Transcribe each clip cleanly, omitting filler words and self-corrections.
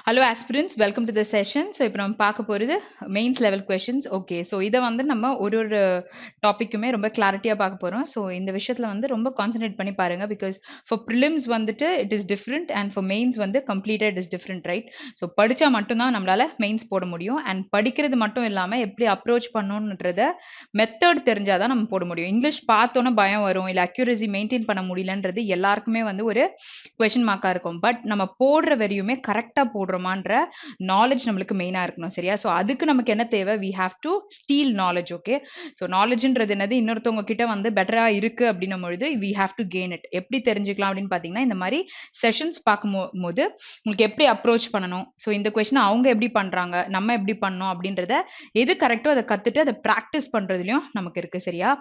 Hello aspirants, welcome to the session. So இப்போ நம்ம பார்க்க போறது mains level questions. Okay, so இதை வந்து நம்ம ஒரு டாப்பிக்குமே ரொம்ப கிளாரிட்டியாக பார்க்க போகிறோம். ஸோ இந்த விஷயத்தில் வந்து ரொம்ப கான்சன்ட்ரேட் பண்ணி பாருங்க, பிகாஸ் ஃபார் ப்ரிலிம்ஸ் வந்துட்டு it is different and for mains வந்து கம்ப்ளீட்டாக it is different, right? So படித்தா மட்டும்தான் நம்மளால மெயின்ஸ் போட முடியும். அண்ட் படிக்கிறது மட்டும் இல்லாமல் எப்படி அப்ரோச் பண்ணணுன்றத மெத்தட் தெரிஞ்சாதான் நம்ம போட முடியும். இங்கிலீஷ் பார்த்தோன்னே பயம் வரும், இல்லை அக்யூரசி மெயின்டைன் பண்ண முடியலன்றது எல்லாருக்குமே வந்து ஒரு கொஸ்டின் மார்க்காக இருக்கும். பட் நம்ம போடுற வரையுமே கரெக்டாக போடுறோமான்ற நாலேஜ் நம்மளுக்கு மெயினாக இருக்கணும், சரியா? ஸோ அதுக்கு நமக்கு என்ன தேவை? We have to steal knowledge. Okay, so நாலேஜ்ன்றது என்னது? இன்னொருத்தவங்க கிட்ட வந்து பெட்டராக இருக்கு அப்படின்னும் பொழுது we have to gain it. எப்படி தெரிஞ்சுக்கலாம் அப்படின்னு பார்த்தீங்கன்னா, இந்த மாதிரி செஷன்ஸ் பார்க்கும்போது உங்களுக்கு எப்படி அப்ரோச் பண்ணணும், ஸோ இந்த கொஸ்டின் அவங்க எப்படி பண்றாங்க, நம்ம எப்படி பண்ணோம் அப்படின்றத எது கரெக்டோ அதை கத்துட்டு அதை ப்ராக்டிஸ் பண்றதுலயும் நமக்கு இருக்கு, சரியா?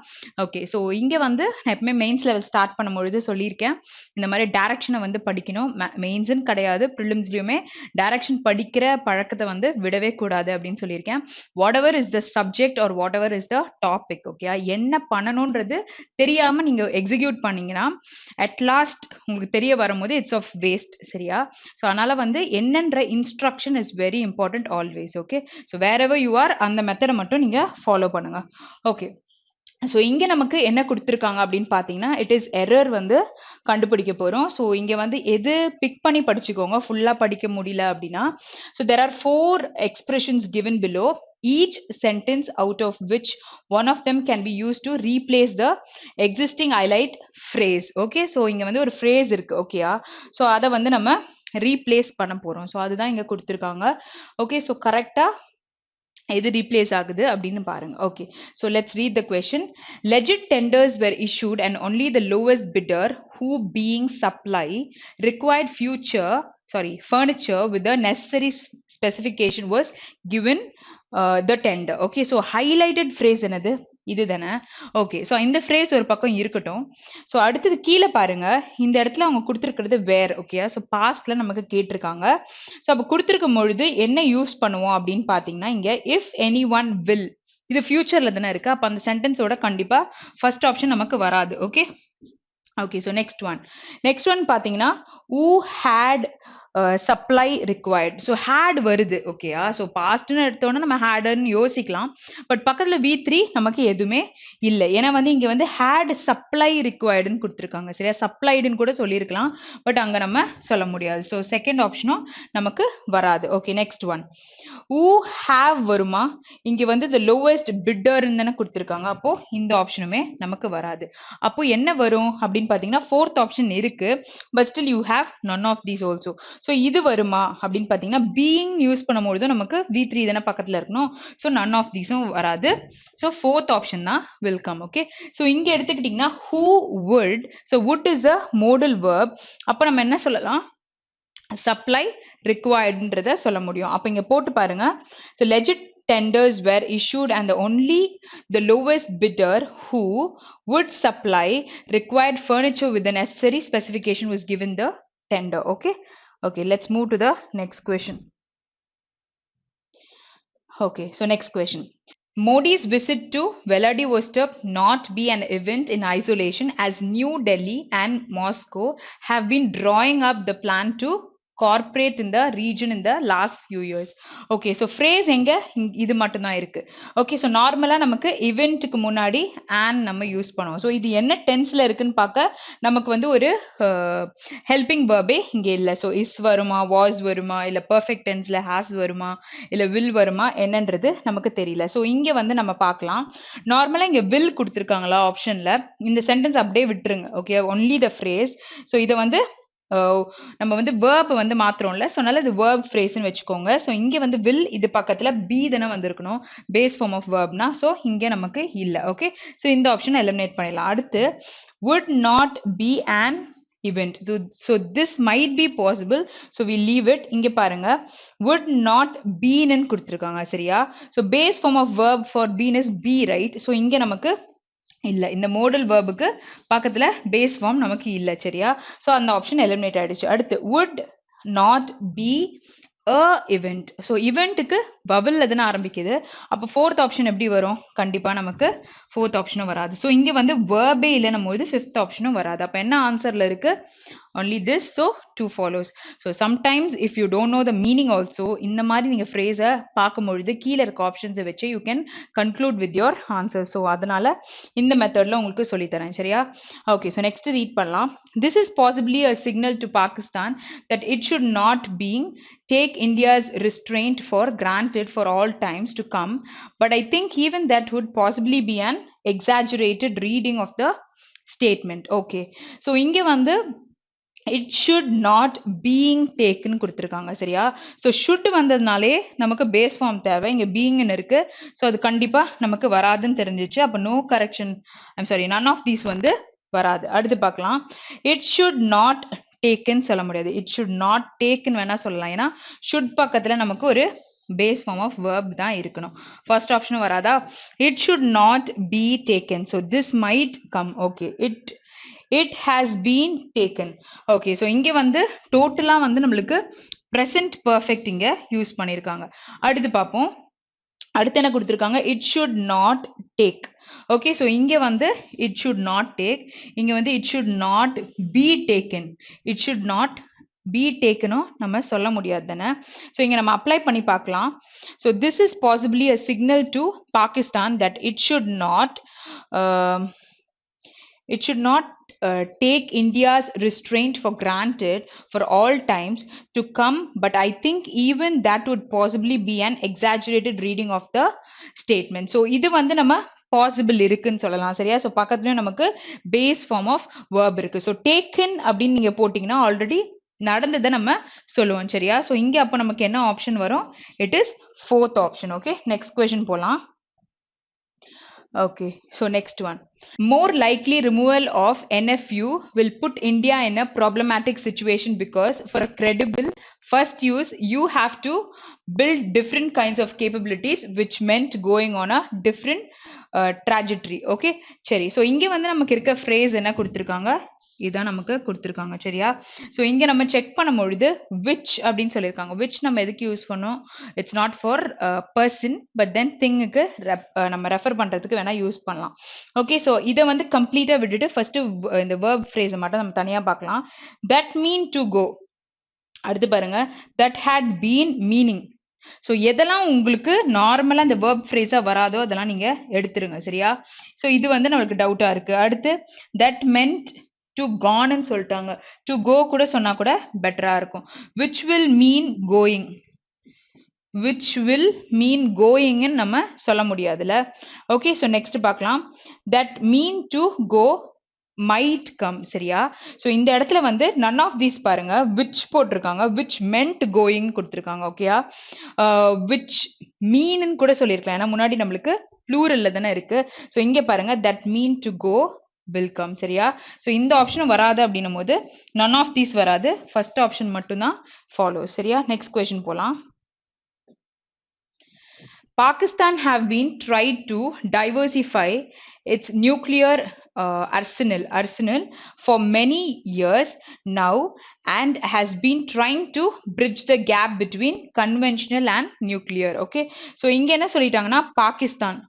ஓகே, ஸோ இங்க வந்து நான் எப்பவுமே மெயின்ஸ் லெவல் ஸ்டார்ட் பண்ணும்பொழுது சொல்லியிருக்கேன், இந்த மாதிரி டைரக்ஷனை வந்து படிக்கணும். மெயின்ஸ்ன்னு கிடையாது, ப்ரிலிம்ஸ்லயுமே டைரக்ஷன் படிக்கிற பழக்கத்தை வந்து விடவே கூடாது அப்படின்னு சொல்லியிருக்கேன். Whatever is the subject or whatever is the topic, okay, என்ன பண்ணணும்ன்றது தெரியாம நீங்க எக்ஸிக்யூட் பண்ணீங்கன்னா அட் லாஸ்ட் உங்களுக்கு தெரிய வரும்போது இட்ஸ் ஆஃப் வேஸ்ட், சரியா? ஸோ அதனால வந்து என்னன்ற instruction is very important always. Okay, so wherever you are அந்த மெத்தடை மட்டும் நீங்க ஃபாலோ பண்ணுங்க. ஓகே, ஸோ இங்கே நமக்கு என்ன கொடுத்துருக்காங்க அப்படின்னு பார்த்தீங்கன்னா, இட் இஸ் எரர் வந்து கண்டுபிடிக்க போகிறோம். ஸோ இங்கே வந்து எது பிக் பண்ணி படிச்சுக்கோங்க, ஃபுல்லாக படிக்க முடியல அப்படின்னா. So there are 4 expressions given below, each sentence out of which one of them can be used to replace the existing highlight phrase. Okay, so இங்கே வந்து ஒரு phrase இருக்கு, ஓகேயா? ஸோ அதை வந்து நம்ம ரீப்ளேஸ் பண்ண போகிறோம். ஸோ அதுதான் இங்கே கொடுத்துருக்காங்க. ஓகே, ஸோ கரெக்டாக எது ரீப்ளேஸ் ஆகுது அப்படின்னு பாருங்க. Okay, so let's read the question. Legit tenders were issued and only the lowest bidder, who being supply required furniture with the necessary specification, was given the tender. Okay, so highlighted phrase என்னது? இதுதானே? Okay, so இந்த phrase ஒரு பக்கம் இருக்கட்டும். So அடுத்தது கீழே பாருங்க, இந்த இடத்துல அவங்க கொடுத்துருக்கிறது வேர். ஓகே, ஸோ பாஸ்ட்ல நமக்கு கேட்டிருக்காங்க. ஸோ அப்போ கொடுத்துருக்கும் பொழுது என்ன யூஸ் பண்ணுவோம் அப்படின்னு பார்த்தீங்கன்னா, இங்க இஃப் எனி ஒன் வில், இது ஃபியூச்சர்ல தானே இருக்கு, அப்போ அந்த சென்டென்ஸோட கண்டிப்பா ஃபர்ஸ்ட் ஆப்ஷன் நமக்கு வராது. Okay, okay, so next one பார்த்தீங்கன்னா, who had supply required. So had வருது, ஓகேயா? ஸோ பாஸ்ட்னு எடுத்தோன்னா நம்ம ஹேடுன்னு யோசிக்கலாம். பட் பக்கத்தில் V3 நமக்கு எதுவுமே இல்லை, ஏன்னா வந்து இங்கே வந்து ஹேட் சப்ளை ரிக்வயர்டுன்னு கொடுத்துருக்காங்க, சரியா? சப்ளைடுன்னு கூட சொல்லியிருக்கலாம், பட் அங்கே நம்ம சொல்ல முடியாது. ஸோ செகண்ட் ஆப்ஷனும் நமக்கு வராது. Okay, next one, who have வருமா? இங்கே வந்து the lowest bidder தானே கொடுத்துருக்காங்க, அப்போ இந்த ஆப்ஷனுமே நமக்கு வராது. அப்போ என்ன வரும் அப்படின்னு பார்த்தீங்கன்னா, ஃபோர்த் ஆப்ஷன் இருக்கு, but still you have none of these also. So இது வருமா அப்படின்னு பார்த்தீங்கன்னா, பீயிங் யூஸ் பண்ணும்போது நமக்கு V3 தானே பக்கத்தில் இருக்கணும், ஸோ none of these-உம் வராது. ஸோ ஃபோர்த் ஆப்ஷன் தான் will come. ஓகே, ஸோ இங்கே எடுத்துக்கிட்டிங்கன்னா who would, so would is a modal verb. அப்போ நம்ம என்ன சொல்லலாம்? சப்ளை ரிக்வயர்டுன்றத சொல்ல முடியும். அப்போ இங்கே போட்டு பாருங்க. So legit tenders were issued and only the lowest bidder, who would supply required furniture with the necessary specification, was given the tender. Okay, let's move to the next question. Okay, so next question. Modi's visit to Vladivostok not be an event in isolation, as New Delhi and Moscow have been drawing up the plan to corporate in the region in the last few years. Okay, so phrase எங்க இது மட்டும் தான் இருக்கு. Okay, so நார்மலா நமக்கு இவெண்ட்டுக்கு முன்னாடி and நம்ம use பண்ணுவோம். ஸோ இது என்ன டென்ஸ்ல இருக்குன்னு பார்க்க நமக்கு வந்து ஒரு ஹெல்பிங் வேர்பே இங்கே இல்லை. ஸோ இஸ் வருமா, வாஸ் வருமா, இல்லை பர்ஃபெக்ட் டென்ஸ்ல ஹாஸ் வருமா, இல்லை வில் வருமா என்னன்றது நமக்கு தெரியல. ஸோ இங்கே வந்து நம்ம பார்க்கலாம். நார்மலா இங்கே வில் கொடுத்துருக்காங்களா ஆப்ஷன்ல, இந்த சென்டென்ஸ் அப்படியே விட்டுருங்க. Okay, only the phrase. So இதை வந்து நம்ம வந்து வேர்ப் வந்து மாத்திரம்ல, ஸோ அதனால இது வேர்ப் ஃப்ரேஸ்ன்னு வச்சுக்கோங்க. ஸோ இங்கே வந்து வில், இது பக்கத்தில் பி தானே வந்திருக்கணும், பேஸ் ஃபார்ம் ஆஃப் வேர்ப்னா. ஸோ இங்கே நமக்கு இல்லை. ஓகே, ஸோ இந்த ஆப்ஷனை எலிமினேட் பண்ணிடலாம். அடுத்து would not be an event. So this might be possible, so we leave it. இங்க பாருங்க, would not been ன்னு கொடுத்துருக்காங்க, சரியா? So base form of verb for been is be, right? So இங்க நமக்கு இல்ல, இந்த மோடல் வேர்புக்கு பக்கத்துல பேஸ் ஃபார்ம் நமக்கு இல்ல, சரியா? சோ அந்த ஆப்ஷன் எலிமினேட் ஆயிடுச்சு. அடுத்து would not be a event. So eventக்கு bubble எதுனா ஆரம்பிக்குது. அப்போ fourth option எப்படி வரும்? கண்டிப்பா நமக்கு fourth option வராது. So இங்க வந்து verb இல்லைன்னும் போது fifth option வராது. அப்போ என்ன ஆன்சர்ல இருக்கு? Only this, so 2 follows. So sometimes if you don't know the meaning also, இந்த மாதிரி நீங்க phrase பார்க்கும்பொழுது கீழ இருக்க ஆப்ஷன்ஸை வச்சு you can conclude with your answer. So அதனால இந்த மெத்தட்ல உங்களுக்கு சொல்லி தரேன் சரியா? Okay, so next read பண்ணலாம். This is possibly a signal to Pakistan that it should not be take India's restraint for granted for all times to come, but I think even that would possibly be an exaggerated reading of the statement. Okay, so இங்க வந்து it should not being taken கொடுத்திருக்காங்க சரியா? So should வந்ததுனாலே நமக்கு base form தேவை, இங்க being இருக்கு. So அது கண்டிப்பா நமக்கு வராதுன்னு தெரிஞ்சிச்சு. அப்ப no correction, I'm sorry, none of these வந்து வராது. அடுத்து பார்க்கலாம். It should not taken சொல்ல முடியாது. It should not taken வேணா சொல்லலாம். ஏன்னா should பக்கத்துல நமக்கு ஒரு base form of verb தான் இருக்கணும். First option வராதா? It should not be taken. So this might come. Okay. It has been taken. Okay. So இங்க வந்து டோட்டலா வந்து நம்மளுக்கு present perfect இங்க யூஸ் பண்ணிருக்காங்க. அடுத்து பார்ப்போம். அடுத்து என்ன கொடுத்திருக்காங்க? It should not take. Okay, so இங்க வந்து it should not take, இங்க வந்து it should not be taken. It should not be taken நம்ம சொல்ல முடியாது தானே. So இங்க நம்ம அப்ளை பண்ணி பார்க்கலாம். So this is possibly a signal to Pakistan that it should not take India's restraint for granted for all times to come, but I think even that would possibly be an exaggerated reading of the statement. So இது வந்து நம்ம possible இருக்குன்னு சொல்லலாம் சரியா? So பக்கத்துலயும் நமக்கு base form of verb இருக்கு. So taken அப்படின்னு நீங்க போட்டீங்கன்னா ஆல்ரெடி நடந்ததை நம்ம சொல்லுவோம் சரியா? So இங்க அப்ப நமக்கு என்ன ஆப்ஷன் வரும்? It is fourth option. Okay, next question போலாம். Okay, so next one. More likely removal of NFU will put India in a problematic situation because for a credible first use, you have to build different kinds of capabilities, which meant going on a different trajectory. Okay, சரி. So இங்க வந்து நமக்கு இருக்க phrase என்ன கொடுத்திருக்காங்க? இதான் நமக்கு கொடுத்திருக்காங்க சரியா? So இங்க நம்ம செக் பண்ணும்பொழுது which அப்படின்னு சொல்லியிருக்காங்க. which நம்ம எதுக்கு யூஸ் பண்ணோம்? It's not for person but then thingக்கு நம்ம ரெஃபர் பண்றதுக்கு வேணா யூஸ் பண்ணலாம். Okay, so இதை வந்து கம்ப்ளீட்டா விட்டுட்டு ஃபர்ஸ்ட் இந்த verb phrase மட்டும் நம்ம தனியா பார்க்கலாம். That mean to go. அடுத்து பாருங்க. That had been meaning. So எதெல்லாம் உங்களுக்கு நார்மலா இந்த verb phrase வராதோ அதெல்லாம் நீங்க எடுத்துருங்க சரியா? ஸோ இது வந்து நம்மளுக்கு டவுட்டா இருக்கு. அடுத்து that meant to gone ன்னு சொல்லிட்டாங்க. to go கூட சொன்னா கூட பெட்டரா இருக்கும். which will mean going. which will mean going ன்னு நம்ம சொல்ல முடியாதுல. okay, so next பார்க்கலாம். that mean to go might come சரியா? so இந்த இடத்துல வந்து none of these பாருங்க which போட்டிருக்காங்க, which meant going கொடுத்திருக்காங்க. ஓகேயா? which mean ன்னு கூட சொல்லியிருக்கலாம். ஏன்னா முன்னாடி நம்மளுக்கு plural தானே இருக்கு. so இங்க பாருங்க that mean to go will come சரியா? so இந்த ஆப்ஷன் வராது அப்படின்னும் போது none of these வராது, first option மட்டும்தான் follows சரியா? next question போலாம். Pakistan have been tried to diversify its nuclear arsenal for many years now and has been trying to bridge the gap between conventional and nuclear. Okay, so இங்க என்ன சொல்லிட்டாங்கன்னா பாகிஸ்தான்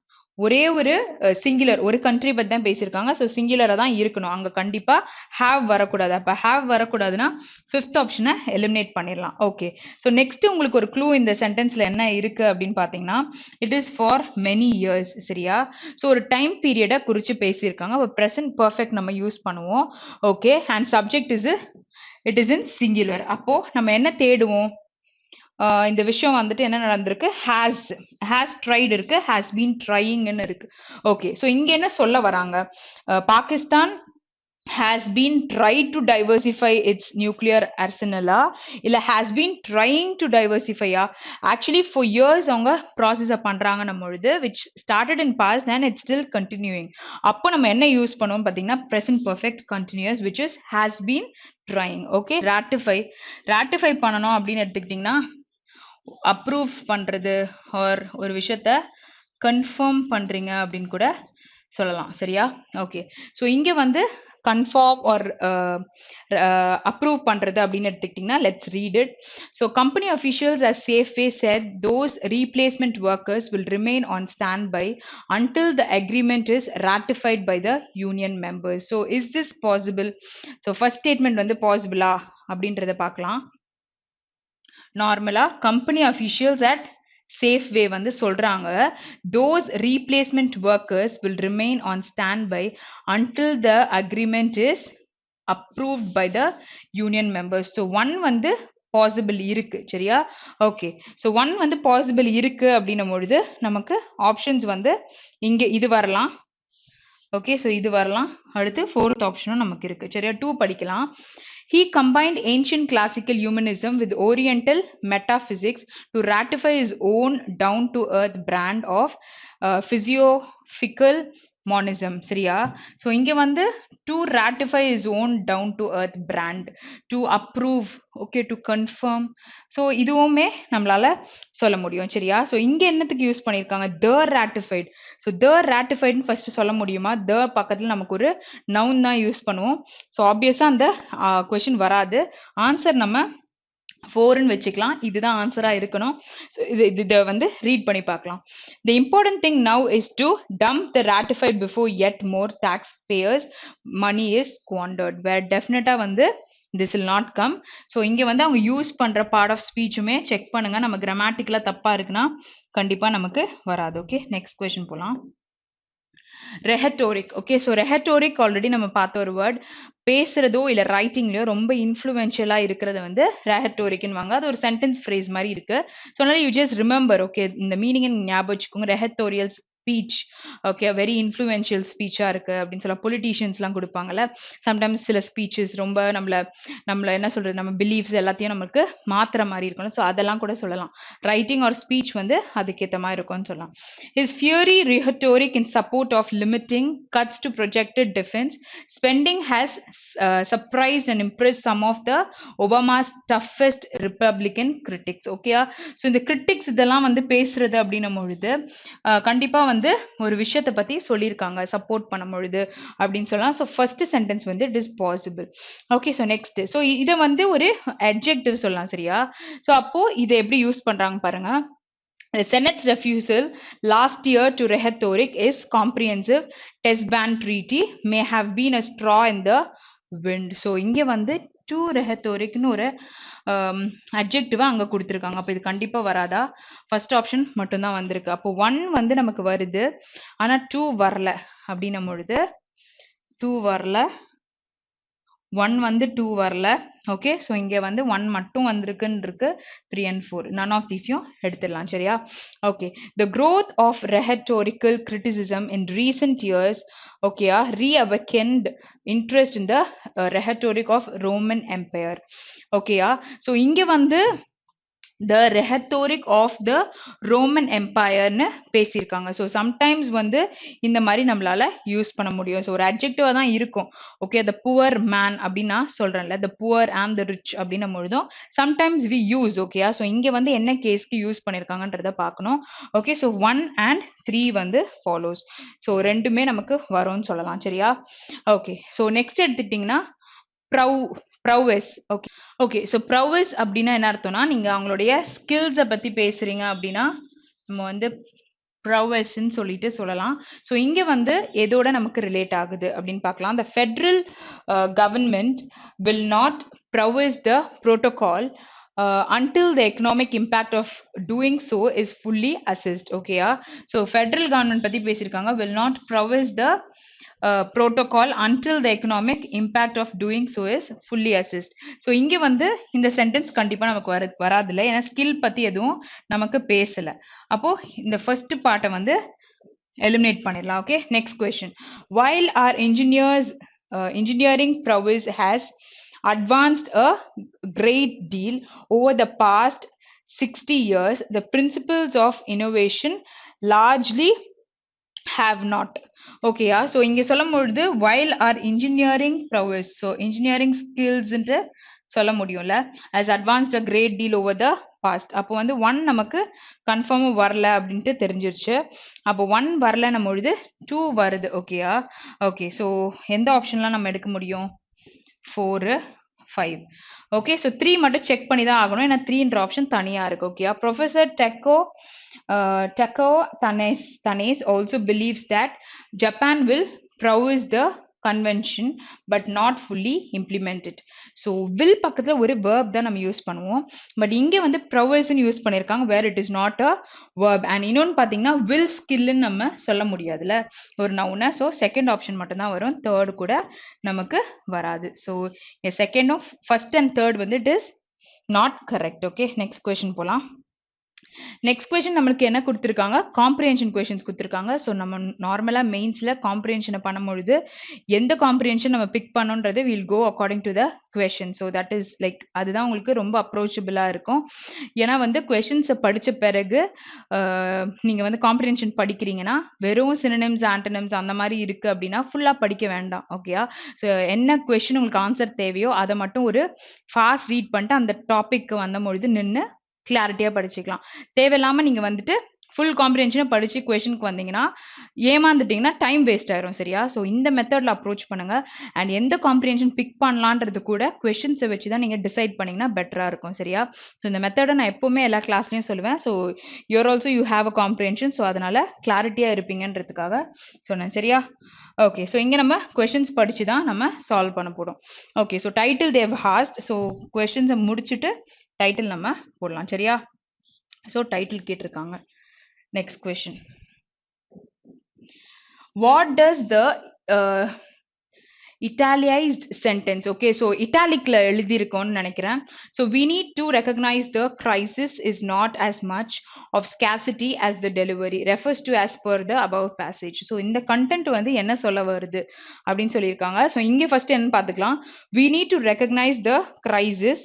ஒரே ஒரு singular ஒரு country பத்தி தான் பேசியிருக்காங்க. ஸோ சிங்குலரா தான் இருக்கணும், அங்க கண்டிப்பா ஹாவ் வரக்கூடாது. அப்ப ஹாவ் வரக்கூடாதுன்னா ஃபிஃப்த் ஆப்ஷனை எலிமினேட் பண்ணிடலாம். ஓகே, ஸோ நெக்ஸ்ட் உங்களுக்கு ஒரு க்ளூ இந்த சென்டென்ஸ்ல என்ன இருக்கு அப்படின்னு பாத்தீங்கன்னா it is for many years சரியா? ஸோ ஒரு டைம் பீரியடை குறிச்சு பேசியிருக்காங்க. அப்போ ப்ரெசன்ட் பர்ஃபெக்ட் நம்ம யூஸ் பண்ணுவோம். Okay, and subject it is in singular. அப்போ நம்ம என்ன தேடுவோம்? இந்த விஷயம் வந்துட்டு என்ன நடந்திருக்கு? has tried இருக்கு, has been trying ன்னு இருக்கு. ஓகே, ஸோ இங்க என்ன சொல்ல வராங்க? Pakistan has been tried to diversify its nuclear arsenal இல்ல has been trying to diversify actually for years அவங்க process பண்றாங்கன்னும் பொழுது which started in past and it's still continuing. அப்போ நம்ம என்ன யூஸ் பண்ணுவோம் பாத்தீங்கன்னா present perfect continuous which is has been trying. okay, ratify பண்ணணும் அப்படின்னு எடுத்துக்கிட்டீங்கன்னா அப்ரூவ் பண்றது ஆர் ஒரு விஷயத்த கன்ஃபார்ம் பண்றீங்க அப்படின்னு கூட சொல்லலாம் சரியா? ஓகே, ஸோ இங்க வந்து கன்ஃபார்ம் ஆர் அப்ரூவ் பண்றது அப்படின்னு எடுத்துக்கிட்டிங்கன்னா let's read it. So company officials as Safeway said those replacement workers will remain on standby until the agreement is ratified by the union members. So is this possible? So first statement வந்து possible-ஆ அப்படின்றத பார்க்கலாம். நார்மலா company officials at சேஃப்வே வந்து சொல்றாங்க those replacement workers will remain on standby until the agreement is approved by the union members. So one வந்து possible இருக்கு சரியா okay so one வந்து பாசிபிள் இருக்கு அப்படின்னும் பொழுது நமக்கு ஆப்ஷன்ஸ் வந்து இங்க இது வரலாம் ஓகே ஸோ இது வரலாம் அடுத்து ஃபோர்த் ஆப்ஷனும் நமக்கு இருக்கு சரியா 2 படிக்கலாம். He combined ancient classical humanism with oriental metaphysics to ratify his own down-to-earth brand of physiophical monism. சரியா ஸோ இங்கே வந்து to ratify his own down-to-earth brand, to approve, okay, to confirm. So இதுவுமே நம்மளால சொல்ல முடியும் சரியா ஸோ இங்கே என்னத்துக்கு யூஸ் பண்ணியிருக்காங்க the ratified. So the ratified first சொல்ல முடியுமா the பக்கத்தில் நமக்கு ஒரு நவுன் தான் யூஸ் பண்ணுவோம் ஸோ ஆப்வியஸாக அந்த கொஷின் வராது ஆன்சர் நம்ம 4ன்னு வச்சுக்கலாம் இதுதான் ஆன்சரா இருக்கணும் ஸோ இதை வந்து ரீட் பண்ணி பார்க்கலாம். The important thing now is to dump the ratified before yet more taxpayers money is squandered. where definitely வந்து this will not come. So இங்கே வந்து அவங்க யூஸ் பண்ற பார்ட் ஆஃப் ஸ்பீச்சுமே செக் பண்ணுங்க நம்ம கிராமட்டிக்கலா தப்பா இருக்குன்னா கண்டிப்பா நமக்கு வராது. ஓகே நெக்ஸ்ட் கொஸ்டின் போலாம். ரெஹட்டோரிக் ஓகே ஸோ ரெஹட்டோரிக் ஆல்ரெடி நம்ம பார்த்த ஒரு வேர்ட் பேசுறதோ இல்லை ரைட்டிங்லயோ ரொம்ப இன்ஃப்ளூயன்ஷியலாக இருக்கிறத வந்து ரெஹட்டோரிக்னு வாங்க அது ஒரு சென்டென்ஸ் ஃப்ரேஸ் மாதிரி இருக்கு ஸோ அதனால யூ ஜஸ்ட் ரிமெம்பர் ஓகே இந்த மீனிங் ஞாபகம் வச்சுக்கோங்க ரெஹட்டோரியல் ஸ்பீச் ஓகே வெரி இன்ஃப்ளூயன்ஷியல் ஸ்பீச்சாக இருக்கு அப்படின்னு சொல்ல பொலிட்டீஷியன்ஸ்லாம் கொடுப்பாங்கல்ல சம்டைம்ஸ் சில ஸ்பீச்சஸ் ரொம்ப நம்மள என்ன சொல்றது நம்ம பிலீஃப்ஸ் எல்லாத்தையும் நமக்கு மாத்துற மாதிரி இருக்கணும் ஸோ அதெல்லாம் கூட சொல்லலாம் ரைட்டிங் ஆர் ஸ்பீச் வந்து அதுக்கேற்ற மாதிரி இருக்கும்னு சொல்லலாம். His fiery rhetoric in support of limiting cuts to projected defense spending has surprised and impressed some of the Obama's toughest Republican critics. Okay, so இந்த critics இதெல்லாம் வந்து பேசுறது அப்படின்னும் பொழுது கண்டிப்பா வந்து ஒரு விஷயத்தை பத்தி சொல்லியிருக்காங்க சப்போர்ட் பண்ணும் பொழுது அப்படின்னு சொல்லலாம். ஸோ ஃபர்ஸ்ட் சென்டென்ஸ் வந்து it is possible. Okay so next so இதை வந்து ஒரு அட்ஜெக்டிவ் சொல்லலாம் சரியா ஸோ அப்போ இதை எப்படி யூஸ் பண்றாங்க பாருங்க. The Senate's refusal last year to rhetoric is comprehensive test ban treaty may have been a straw in the wind. So இங்க வந்து to rhetoricனு ஒரு அட்ஜெக்டிவா அங்க கொடுத்துருக்காங்க அப்போ இது கண்டிப்பா வராதா ஃபர்ஸ்ட் ஆப்ஷன் மட்டும்தான் வந்திருக்கு அப்போ 1 வந்து நமக்கு வருது ஆனா 2 வரல அப்படின்னும் பொழுது 2 வரல 1 வந்து 2 வரல ஓகே ஸோ இங்கே வந்து 1 மட்டும் வந்திருக்குன்னு இருக்கு 3 and 4 none of these-யும் எடுத்துடலாம் சரியா okay the growth of rhetorical criticism in recent years okay reawakened interest in the rhetoric of Roman Empire okay so இங்கே வந்து the rhetoric of the Roman Empire னு பேசியிருக்காங்க ஸோ சம்டைம்ஸ் வந்து இந்த மாதிரி நம்மளால யூஸ் பண்ண முடியும் ஸோ ஒரு அட்ஜெக்டிவா தான் இருக்கும் ஓகே the poor man அப்படின்னு நான் சொல்றேன்ல the poor and the rich அப்படின்னும் பொழுதும் sometimes we use okay so இங்க வந்து என்ன கேஸ்க்கு யூஸ் பண்ணியிருக்காங்கன்றத பார்க்கணும் ஓகே ஸோ 1 and 3 வந்து ஃபாலோஸ் ஸோ ரெண்டுமே நமக்கு வரும்னு சொல்லலாம் சரியா ஓகே ஸோ நெக்ஸ்ட் எடுத்துக்கிட்டிங்கன்னா prowess okay okay so prowess அப்படின்னா என்ன அர்த்தம்னா நீங்க அவங்களுடைய ஸ்கில்ஸை பத்தி பேசுறீங்க அப்படின்னா நம்ம வந்து prowessன்னு சொல்லிட்டு சொல்லலாம் ஸோ இங்க வந்து எதோட நமக்கு ரிலேட் ஆகுது அப்படின்னு பார்க்கலாம் the federal government will not prowess the protocol until the economic impact of doing so is fully assessed okay so federal government பத்தி பேசியிருக்காங்க will not prowess the protocol until the economic impact of doing so is fully assessed. So இங்க வந்து இந்த sentence கண்டிப்பா நமக்கு வராதுல ஏன்னா skill பத்தி எதுவும் நமக்கு பேசல அப்போ இந்த ஃபர்ஸ்ட் பார்ட்டை வந்து எலிமினேட் பண்ணிடலாம் okay next question while our engineering prowess has advanced a great deal over the past 60 years the principles of innovation largely have not ஓகேயா ஸோ இங்க சொல்லும் பொழுது while our engineering prowess so engineering skills சொல்ல முடியும்ல has advanced a great deal over the past. அப்போ வந்து 1 நமக்கு confirm வரல அப்படின்ட்டு தெரிஞ்சிருச்சு. அப்போ 1 வரலன்னும் பொழுது 2 வருது. ஓகேயா? ஓகே. ஸோ எந்த ஆப்ஷன்லாம் நம்ம எடுக்க முடியும்? 4, 5. ஓகே. ஸோ 3 மட்டும் செக் பண்ணி தான் ஆகணும். ஏன்னா 3ன்ற ஆப்ஷன் தனியா இருக்கு. ஓகேயா? Professor Takao Tanes also believes that Japan will prowess the convention but not fully implement it. So will பக்கத்துல ஒரு verb தான் நம்ம யூஸ் பண்ணுவோம். பட் இங்க வந்து prowess ன்னு யூஸ் பண்ணிருக்காங்க where it is not a verb. and இன்னொன்னு பாத்தீங்கன்னா will skill ன்னு நம்ம சொல்ல முடியாதுல ஒரு noun. so second option மட்டும் தான் வரும். third கூட நமக்கு வராது. so second of first and third வந்து it is not correct. okay, next question போலாம். நெக்ஸ்ட் கொஸ்டின் நம்மளுக்கு என்ன கொடுத்துருக்காங்க? காம்ப்ரிஹென்ஷன் கொஸ்டின்ஸ் கொடுத்துருக்காங்க. ஸோ நம்ம நார்மலாக மெயின்ஸில் காம்ப்ரிஹென்ஷனை பண்ணும்பொழுது எந்த காம்ப்ரிஹென்ஷன் நம்ம பிக் பண்ணோன்றது will go according to the question. So that is like அதுதான் உங்களுக்கு ரொம்ப அப்ரோச்சபிளாக இருக்கும். ஏன்னா வந்து கொஸ்டின்ஸை படித்த பிறகு நீங்கள் வந்து காம்ப்ரிஹென்ஷன் படிக்கிறீங்கன்னா வெறும் சினோனிம்ஸ் ஆன்டனிம்ஸ் அந்த மாதிரி இருக்குது அப்படின்னா ஃபுல்லாக படிக்க வேண்டாம். ஓகேயா? ஸோ என்ன கொஸ்டின் உங்களுக்கு ஆன்சர் தேவையோ அதை மட்டும் ஒரு ஃபாஸ்ட் ரீட் பண்ணிட்டு அந்த டாபிக் வந்த பொழுது நின்று கிளாரிட்டியா படிச்சுக்கலாம். தேவையில்லாம நீங்க வந்துட்டு ஃபுல் காம்ப்ரிஹென்ஷன் படிச்சு கொஸ்டினுக்கு வந்தீங்கன்னா ஏமாந்துட்டீங்கன்னா டைம் வேஸ்ட் ஆயிரும். சரியா? ஸோ இந்த மெத்தட்ல அப்ரோச் பண்ணுங்க. அண்ட் எந்த காம்ப்ரிஹென்ஷன் பிக் பண்ணலான்றது கூட கொஸ்டின்ஸை வச்சு தான் நீங்க டிசைட் பண்ணீங்கன்னா பெட்டரா இருக்கும். சரியா? ஸோ இந்த மெத்தடை நான் எப்பவுமே எல்லா கிளாஸ்லயும் சொல்லுவேன். So you're also you have a comprehension. So அதனால கிளாரிட்டியா இருப்பீங்கன்றதுக்காக சொன்னேன். சரியா? ஓகே. ஸோ இங்கே நம்ம கொஸ்டின்ஸ் படிச்சு தான் நம்ம சால்வ் பண்ண போறோம். ஓகே. ஸோ டைட்டில் தேவ் ஹாஸ்ட். ஸோ கொஸ்டின்ஸை முடிச்சுட்டு டைட்டில் நம்ம போடலாம். சரியா? ஸோ டைட்டில் கேட்டிருக்காங்க. Next question. What does the italicized sentence. okay, so italicல எழுதியிருக்கோம்னு நினைக்கிறேன். so we need to recognize the crisis is not as much of scarcity as the delivery refers to as per the above passage. so இந்த content வந்து என்ன சொல்ல வருது அப்படின்னு சொல்லியிருக்காங்க. so இங்க first என்ன பார்த்துக்கலாம். we need to recognize the crisis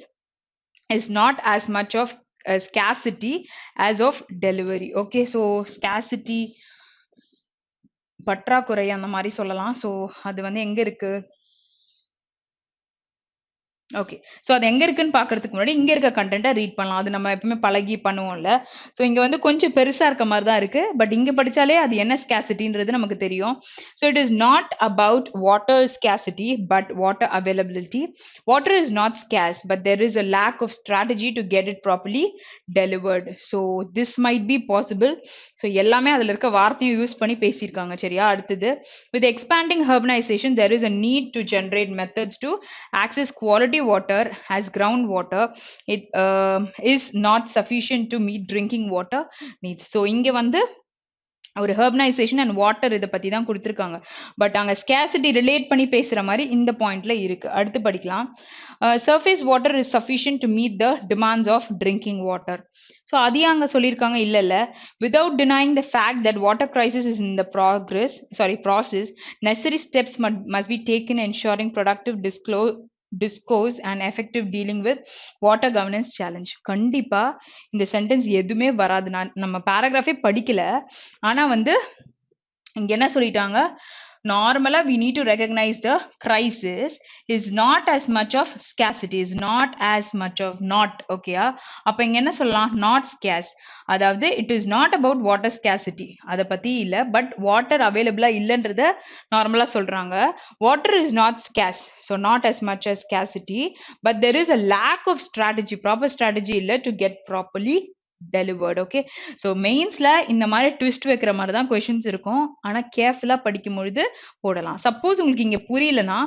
is not as much of scarcity as of delivery. okay, so scarcity பற்றாக்குறை அந்த மாதிரி சொல்லலாம். ஸோ அது வந்து எங்க இருக்கு? ஓகே. ஸோ அது எங்க இருக்குன்னு பார்க்கறதுக்கு முன்னாடி இங்க இருக்க கண்டென்ட்டை ரீட் பண்ணலாம். அது நம்ம எப்பவுமே பழகி பண்ணுவோம்ல. ஸோ இங்க வந்து கொஞ்சம் பெருசா இருக்க மாதிரி தான் இருக்கு. பட் இங்க படிச்சாலே அது என்ன ஸ்கேசிட்டின்றது நமக்கு தெரியும். So it is not about water scarcity but water availability. Water is not scarce but there is a lack of strategy to get it properly delivered. So this might be possible. So எல்லாமே அதில் இருக்க வார்த்தையும் use பண்ணி பேசியிருக்காங்க. சரியா? அடுத்தது, with expanding urbanisation there is a need to generate methods to access quality water as groundwater. it is not sufficient to meet drinking water needs. so இங்க வந்து ஒரு ஹெர்பனைசேஷன் அண்ட் வாட்டர் இதை பத்தி தான் கொடுத்துருக்காங்க. பட் அங்க ஸ்கேசிட்டி ரிலேட் பண்ணி பேசுற மாதிரி இந்த பாயிண்ட்ல இருக்கு. அடுத்து படிக்கலாம். Surface water is sufficient to meet the demands of drinking water. So அதையும் அங்கே சொல்லியிருக்காங்க. இல்லை without denying the fact that water crisis is in the process necessary steps must be taken ensuring productive discourse and effective dealing with water governance challenge. கண்டிப்பா இந்த sentence எதுவுமே வராது. நம்ம பேராகிராஃபே படிக்கல. ஆனா வந்து இங்க என்ன சொல்லிட்டாங்க? normally we need to recognize the crisis is not as much of scarcity, is not as much of not. okay அப்ப இங்க என்ன சொல்லலாம்? not scarce. அதாவது it is not about water scarcity, அத பத்தி இல்ல, but water available இல்லன்றத நார்மலா சொல்றாங்க. water is not scarce, so not as much as scarcity, but there is a lack of strategy, proper strategy இல்ல to get properly delivered. okay, so மெயின்ஸ்ல இந்த மாதிரி twist வைக்கிற மாதிரி தான் கொஸ்டின்ஸ் இருக்கும். ஆனா கேர்ஃபுல்லா படிக்கும் பொழுது போடலாம். சப்போஸ் உங்களுக்கு இங்க புரியலனா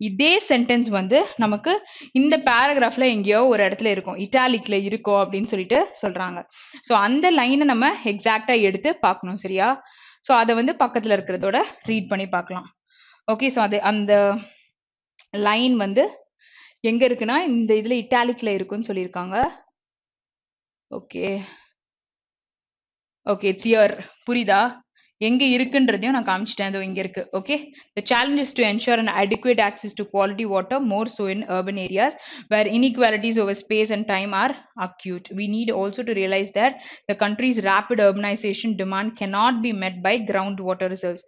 இதே சென்டென்ஸ் வந்து நமக்கு இந்த பேராகிராஃப்ல எங்கேயோ ஒரு இடத்துல இருக்கும், இட்டாலிக்ல இருக்கும் அப்படின்னு சொல்லிட்டு சொல்றாங்க. ஸோ அந்த லைனை நம்ம எக்ஸாக்டா எடுத்து பார்க்கணும். சரியா? ஸோ அதை வந்து பக்கத்துல இருக்கிறதோட ரீட் பண்ணி பார்க்கலாம். ஓகே. ஸோ அது அந்த லைன் வந்து எங்க இருக்குன்னா இந்த இதுல இட்டாலிக்ல இருக்குன்னு சொல்லியிருக்காங்க. Okay okay, it's here. புரியுதா? எங்க இருக்குன்றதையும் நான் காமிச்சிட்டேன். அதோ இங்க இருக்கு. Okay. the challenge is to ensure an adequate access to quality water, more so in urban areas where inequalities over space and time are acute. we need also to realize that the country's rapid urbanization demand cannot be met by groundwater reserves.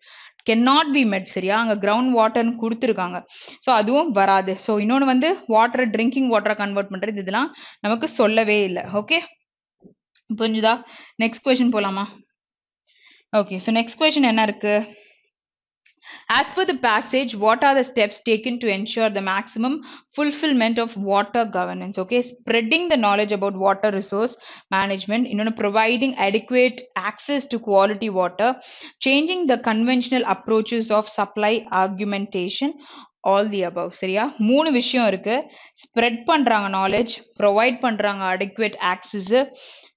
cannot be met. சரியா? அங்க ground வாட்டர்னு கொடுத்துருக்காங்க. So அதுவும் வராது. So இன்னொன்று வந்து water drinking வாட்டரை convert பண்றது இதெல்லாம் நமக்கு சொல்லவே இல்லை. ஓகே. புரிஞ்சுதா? நெக்ஸ்ட் கொஸ்டின் போலாமா? ஓகே, ஸோ நெக்ஸ்ட் கொஸ்டின் என்ன இருக்கு? As per the passage, what are the steps taken to ensure the maximum fulfillment of water governance? Okay, spreading the knowledge about water resource management, providing adequate access to quality water, changing the conventional approaches of supply argumentation, all the above. சரியா? மூணு விஷயம் இருக்கு. Spread பண்றாங்க knowledge, provide பண்றாங்க adequate access,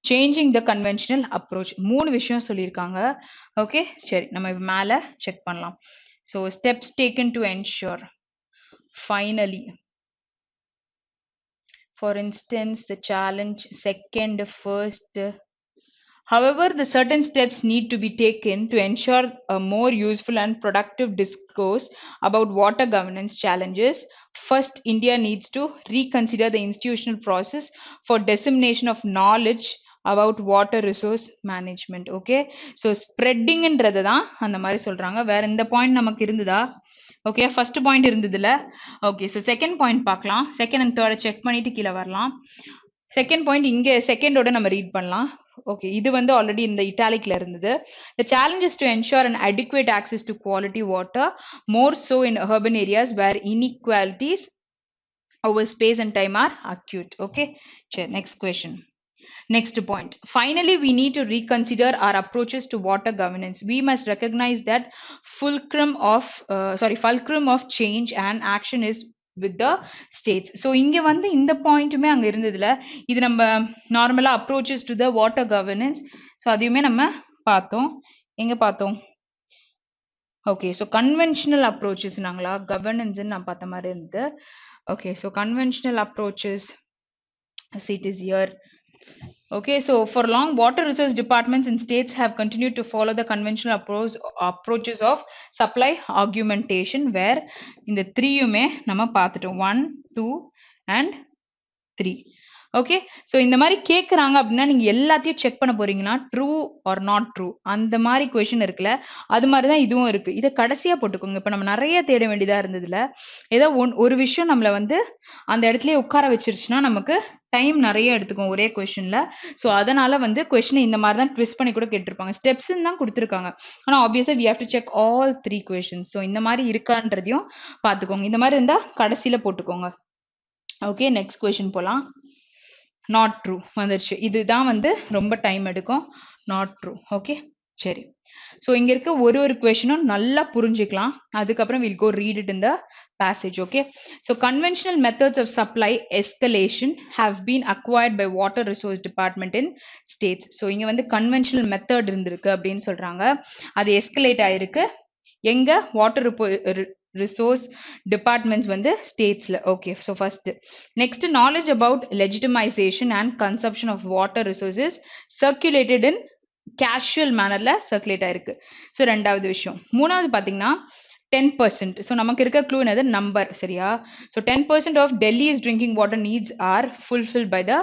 changing the conventional approach. மூணு விஷயம் சொல்லியிருக்காங்க. Okay, சரி, நம்ம மேலே செக் பண்ணலாம். So steps taken to ensure. Finally, for instance the challenge second, first. However, the certain steps need to be taken to ensure a more useful and productive discourse about water governance challenges. First, India needs to reconsider the institutional process for dissemination of knowledge about water resource management. Okay, so spreading என்றது தான் அந்த மாதிரி சொல்றாங்க. வேற இந்த point நமக்கு இருந்ததா? Okay, first point இருந்ததுல. ஓகே, ஸோ செகண்ட் பாயிண்ட் பார்க்கலாம். செகண்ட் அண்ட் தேர்டை செக் பண்ணிட்டு கீழே வரலாம். செகண்ட் பாயிண்ட் இங்கே செகண்டோட நம்ம ரீட் பண்ணலாம். ஓகே, இது வந்து ஆல்ரெடி இந்த இட்டாலிக்ல இருந்தது. The challenge is to ensure an adequate access to quality water, more so in urban areas where inequalities over space and time are acute. Okay, sure. Next question. Next point. Finally, we need to reconsider our approaches to water governance. We must recognize that fulcrum of change and action is with the states. So இங்க வந்து இந்த பாயிண்ட்டுமே அங்க இருந்ததுல, இது நம்ம நார்மலா approaches to the water governance. So அதையுமே நம்ம பார்த்தோம். எங்க பார்த்தோம்? ஓகே, ஸோ கன்வென்ஷனல் அப்ரோச்சஸ் நாங்களா கவர்னன்ஸ்ன்னு நான் பார்த்த மாதிரி இருந்தது. Okay, so conventional approaches, it is here. Okay, so for long, water resource departments in states have continued to follow the conventional approaches of supply argumentation, where in the three-yume nama paathutom 1, 2 and 3. Okay, so இந்த மாதிரி கேட்குறாங்க அப்படின்னா நீங்கள் எல்லாத்தையும் check பண்ண போறீங்கன்னா true R not true அந்த மாதிரி கொஷின் இருக்குல்ல, அது மாதிரி தான் இதுவும் இருக்கு. இதை கடைசியாக போட்டுக்கோங்க. இப்போ நம்ம நிறைய தேட வேண்டியதாக இருந்ததுல, ஏதோ ஒரு விஷயம் நம்மளை வந்து அந்த இடத்துலயே உட்கார வச்சிருச்சுன்னா நமக்கு டைம் நிறைய எடுத்துக்கும் ஒரே கொஸ்டின்ல. ஸோ அதனால வந்து கொஸ்டினை இந்த மாதிரி தான் ட்விஸ்ட் பண்ணி கூட கேட்டிருப்பாங்க. ஸ்டெப்ஸ்ன்னு தான் கொடுத்துருக்காங்க, ஆனால் ஆப்வியஸாக we have to check all 3 questions. So இந்த மாதிரி இருக்கான்றதையும் பார்த்துக்கோங்க. இந்த மாதிரி இருந்தால் கடைசியில் போட்டுக்கோங்க. ஓகே, நெக்ஸ்ட் கொஸ்டின் போகலாம். நாட் ட்ரூ வந்துருச்சு. இதுதான் வந்து ரொம்ப டைம் எடுக்கும். Not true. ஓகே, சரி. ஸோ இங்க இருக்க ஒரு கொஸ்டினும் நல்லா புரிஞ்சுக்கலாம். அதுக்கப்புறம் will go read it in the passage. Okay, so conventional methods of supply escalation have been acquired by water resource department in states. So இங்க வந்து conventional method இருந்திருக்கு அப்படின்னு சொல்றாங்க. அது எஸ்கலேட் ஆயிருக்கு எங்க வாட்டர் resource departments வந்து statesல. Okay, so first, next, knowledge about legitimization and consumption of water resources circulated in casual mannerல circulate ஆயிருக்கு. ஸோ ரெண்டாவது விஷயம். மூணாவது பார்த்தீங்கன்னா 10%. ஸோ நமக்கு இருக்க க்ளூ என்னது? நம்பர். சரியா? So 10% of Delhi's drinking water needs are fulfilled by the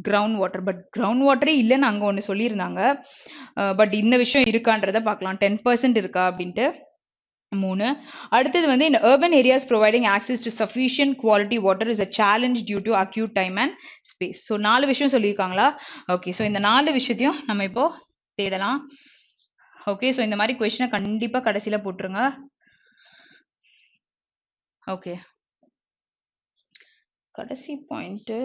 ground water. But ground வாட்டரே இல்லைன்னு அங்கே ஒன்று சொல்லியிருந்தாங்க. பட் இந்த விஷயம் இருக்கான்றதை பார்க்கலாம். 10% இருக்கா அப்படின்ட்டு. 3. அடுத்தது வந்து in urban areas providing access to sufficient quality water is a challenge due to acute time and space. So 4 விஷயம் சொல்லியிருக்காங்களா? ஓகே, ஸோ இந்த 4 விஷயத்தையும் நம்ம இப்போ தேடலாம். ஓகே, ஸோ இந்த மாதிரி கொஸ்டினை கண்டிப்பாக கடைசியில் போட்டுருங்க. ஓகே, கடைசி point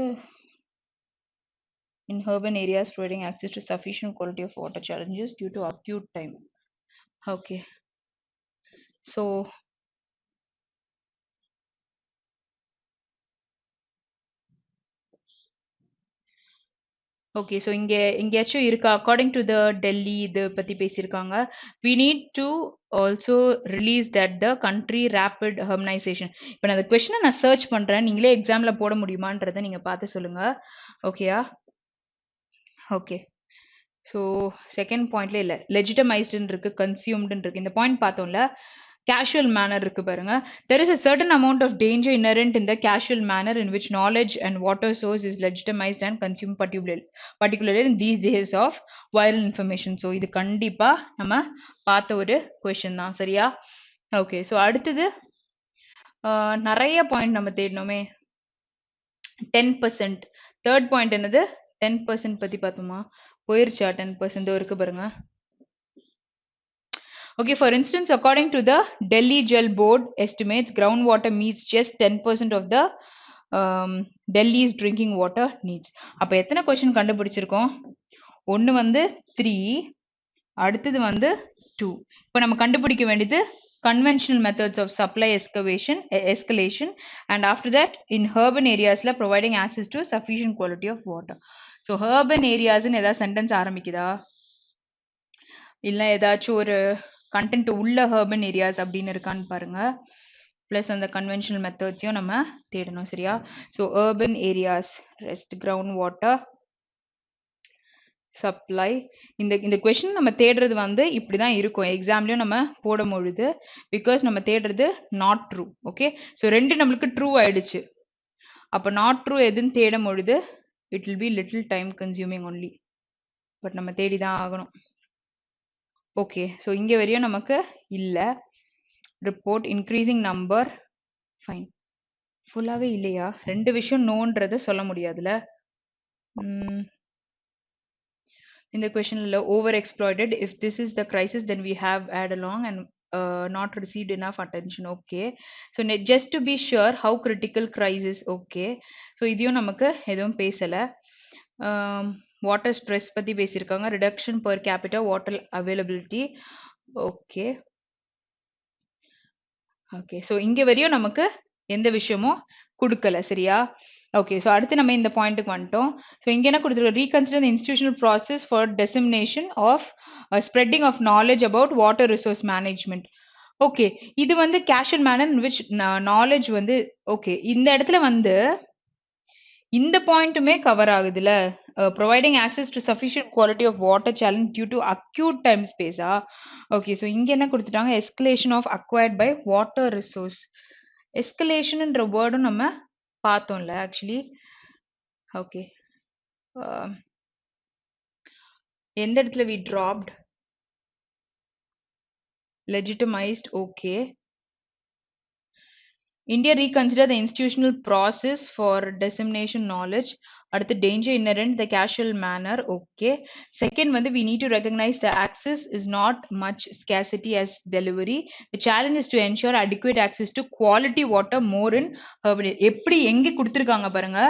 in urban areas providing access to sufficient quality of water challenges due to acute time. Okay, so okay, so இங்கே எங்கேயாச்சும் இருக்கா? அக்கார்டிங் டு த டெல்லி இது பற்றி பேசியிருக்காங்க. We need to also realise that the country rapid urbanisation. இப்போ நான் அந்த கொஸ்டினை நான் சர்ச் பண்ணுறேன், நீங்களே எக்ஸாமில் போட முடியுமான்றதை நீங்கள் பார்த்து சொல்லுங்கள். ஓகேயா? ஓகே, ஸோ செகண்ட் பாயிண்ட்ல இல்லை, லெஜிட்டமைஸ்டுன்னு இருக்கு, கன்சியூம்டுன்னு இருக்கு. இந்த பாயிண்ட் பார்த்தோம்ல, casual manner இருக்கு பாருங்க. There is a certain amount of danger inherent in the casual manner in which knowledge and water source is legitimized and consumed, particularly in these days of viral information. So இது கண்டிப்பா நம்ம பார்த்த ஒரு question தான். சரியா? Okay, so அடுத்தது நிறைய point நம்ம தேடணுமே. 10%. தேர்ட் பாயிண்ட் என்னது? 10% பத்தி பார்த்தோமா? போயிருச்சா 10% இருக்கு பாருங்க. Okay, for instance, according to the Delhi Jal Board estimates, groundwater meets just 10% of the Delhi's drinking water needs. அப்ப எத்தனை கொஸ்டின் கண்டுபிடிச்சிருக்கோம்? ஒன்னு வந்து 3, அடுத்தது வந்து 2. இப்போ நம்ம கண்டுபிடிக்க வேண்டியது conventional methods of supply escalation and after that in urban areas la providing access to sufficient quality of water. So urban areas ன்னு ஏதாவது சென்டென்ஸ் ஆரம்பிக்குதா? இல்ல ஏதாச்சும் ஒரு கண்டென்ட் உள்ள urban areas அப்படின்னு இருக்கான்னு பாருங்க. plus அந்த conventional methodsயும் நம்ம தேடணும் சரியா? So urban areas, rest ground water supply. இந்த கொஸ்டின் நம்ம தேடுறது வந்து இப்படிதான் இருக்கும் எக்ஸாம்லயும் நம்ம போடும் பொழுது பிகாஸ் நம்ம தேடுறது நாட் ட்ரூ. ஓகே, ஸோ ரெண்டு நம்மளுக்கு ட்ரூ ஆயிடுச்சு. அப்போ நாட் ட்ரூ எதுன்னு தேடும் பொழுது it will be little time consuming only. But நம்ம தேடி தான் ஆகணும். ஓகே, ஸோ இங்கே வரையும் நமக்கு இல்லை. Report increasing number fine. ஃபுல்லாகவே இல்லையா? ரெண்டு விஷயம் நோன்றதை சொல்ல முடியாதுல்ல. In the question over exploited, if this is the crisis then we have add along and not received enough attention. Okay, so just to be sure how critical crisis. Okay, so idiyum namakku edhum pesala. Water stress பத்தி பேசிருக்காங்க. reduction per capita water availability. Okay, okay, so இங்க வரையும் நமக்கு எந்த விஷயமும் கொடுக்கல சரியா? Okay, so அடுத்து நம்ம இந்த பாயிண்ட்டுக்கு வந்துட்டோம். ஸோ இங்கே என்ன கொடுத்துருக்கோம்? Reconsider the institutional process for dissemination of spreading of knowledge about water resource management. Okay, இது வந்து casual manner in which knowledge வந்து ஓகே இந்த இடத்துல வந்து இந்த பாயிண்ட்டுமே கவர் ஆகுதுல்ல. Providing access to sufficient quality of water challenge due to acute time ஸ்பேஸா? ஓகே, ஸோ இங்கே என்ன கொடுத்துட்டாங்க? Escalation of acquired by water resource. எஸ்கலேஷன்ன்ற வேர்டும் நம்ம பார்த்தோம்ல ஆக்சுவலி. ஓகே, எந்த இடத்துல we dropped? legitimized. Okay, India reconsider the institutional process for dissemination knowledge. அடுத்து danger inherent the casual manner. Okay, second வந்து we need to recognize the access is not much scarcity as delivery. The challenge is to ensure adequate access to quality water more in urban. எப்படி எங்க கொடுத்துருக்காங்க பாருங்க.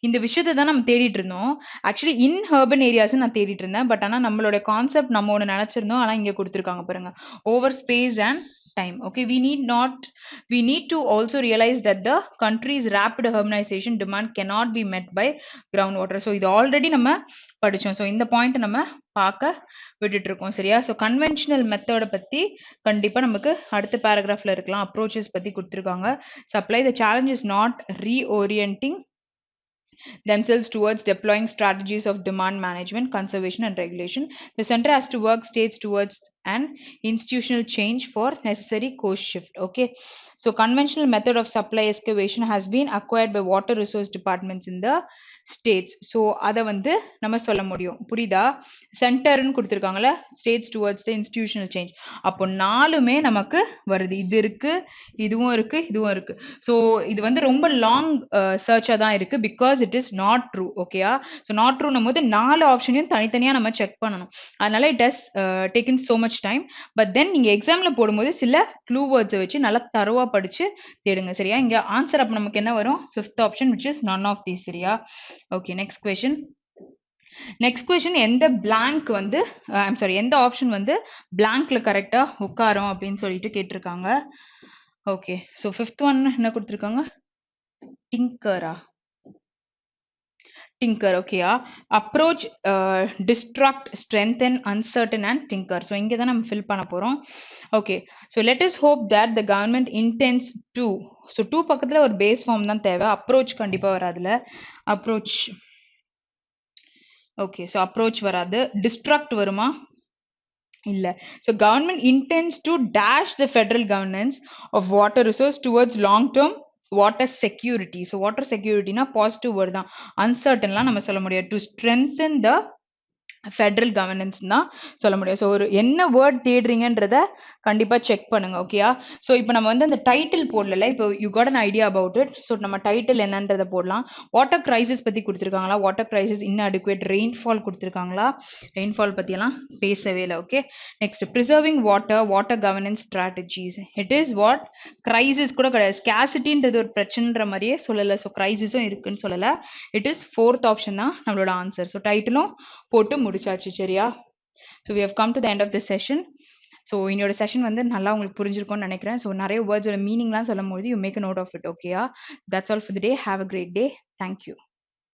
இந்த விஷயத்தை தான் நம்ம தேடிட்டு இருந்தோம். ஆக்சுவலி இன் urban areas நான் தேடிட்டு இருந்தேன். பட் ஆனால் நம்மளோட கான்செப்ட் நம்ம ஒன்று நினைச்சிருந்தோம். ஆனால் இங்கே கொடுத்துருக்காங்க பாருங்க. over space and time. Okay, we need to also realize that the country's rapid urbanization demand cannot be met by groundwater. So இது ஆல்ரெடி நம்ம படிச்சோம். ஸோ இந்த பாயிண்ட் நம்ம பார்க்க விட்டுட்டு இருக்கோம் சரியா? ஸோ கன்வென்ஷனல் மெத்தடை பத்தி கண்டிப்பா நமக்கு அடுத்த பேராகிராஃப்ல இருக்கலாம். அப்ரோச்சஸ் பத்தி கொடுத்துருக்காங்க. Supply the challenge is not reorienting themselves towards deploying strategies of demand management, conservation and regulation. The center has to work states towards an institutional change for necessary course shift. Okay, so conventional method of supply excavation has been acquired by water resource departments in the states. So அதை வந்து நம்ம சொல்ல முடியும். புரியுதா? சென்டர்னு கொடுத்துருக்காங்கல்ல, states towards the institutional change. அப்போ நாலுமே நமக்கு வருது. இது இருக்கு, இதுவும் இருக்கு, இதுவும் இருக்கு. ஸோ இது வந்து ரொம்ப லாங் சர்ச்சாக தான் இருக்கு because it is not true. ஓகேயா? ஸோ நாட் ட்ரூன்னும் போது நாலு ஆப்ஷனையும் தனித்தனியாக நம்ம செக் பண்ணணும். அதனால it has taken so much time. But then நீங்க எக்ஸாம்ல போடும்போது சில க்ளூ வேர்ட்ஸை வச்சு நல்லா தரவா படிச்சு தேடுங்க சரியா? இங்க ஆன்சர் அப்ப நமக்கு என்ன வரும்? Fifth option which is none of these. சரியா? ஓகே, நெக்ஸ்ட் கொஸ்டின் எந்த பிளாங்க் வந்து ஐம் சாரி எந்த ஆப்ஷன் வந்து பிளாங்க்ல கரெக்டா உட்காரும் அப்படின்னு சொல்லிட்டு கேட்டிருக்காங்க. ஓகே, ஸோ ஃபிஃப்த் ஒன் என்ன கொடுத்துருக்காங்க? tinker. ஓகேயா? Approach, distract, strengthen, uncertain and tinker. So இங்கே தான் நம்ம ஃபில் பண்ண போகிறோம். Okay, so let us hope that the government intends to. So two பக்கத்தில் ஒரு பேஸ் ஃபார்ம் தான் தேவை. அப்ரோச் கண்டிப்பாக வராதுல. அப்ரோச் ஓகே, ஸோ அப்ரோச் வராது. டிஸ்ட்ரக்ட் வருமா? இல்லை. So government intends to dash the federal governance of water resource towards long term water security. So water செக்யூரிட்டினா பாசிட்டிவ் வேர்ட் தான். அன்சர்டன்லாம் நம்ம சொல்ல முடியாது. To strengthen the federal governance தான் சொல்ல முடியும். ஸோ ஒரு என்ன வேர்ட் தேடுறீங்கன்றத கண்டிப்பாக செக் பண்ணுங்க. ஓகேயா? ஸோ இப்போ நம்ம வந்து அந்த டைட்டில் போடல. இப்போ you got an idea about it. So நம்ம டைட்டில் என்னன்றதை போடலாம். வாட்டர் கிரைசிஸ் பற்றி கொடுத்துருக்காங்களா? வாட்டர் கிரைசிஸ் இன்அடிக்குவேட் ரெயின்ஃபால் கொடுத்துருக்காங்களா? ரெயின்ஃபால் பற்றியெல்லாம் பேசவே இல்லை. Okay, next preserving water, water governance strategies. It is what crisis கூட கிடையாது. ஸ்கேசிட்டின்றது ஒரு பிரச்சனைன்ற மாதிரியே சொல்லலை. ஸோ கிரைசிஸும் இருக்குன்னு சொல்லலை. இட் இஸ் ஃபோர்த் ஆப்ஷன் தான் நம்மளோட ஆன்சர். ஸோ டைட்டிலும் போட்டு முடிச்சாச்சு. சரியா? So we have come to the end of this session. So என்னோட செஷன் வந்து நல்லா உங்களுக்கு புரிஞ்சிருக்கும்னு நினைக்கிறேன். ஸோ நிறைய வேர்ட்ஸோட மீனிங்லாம் சொல்லும் போது you make a note of it. ஓகேயா? That's all for the day. Have a great day. Thank you.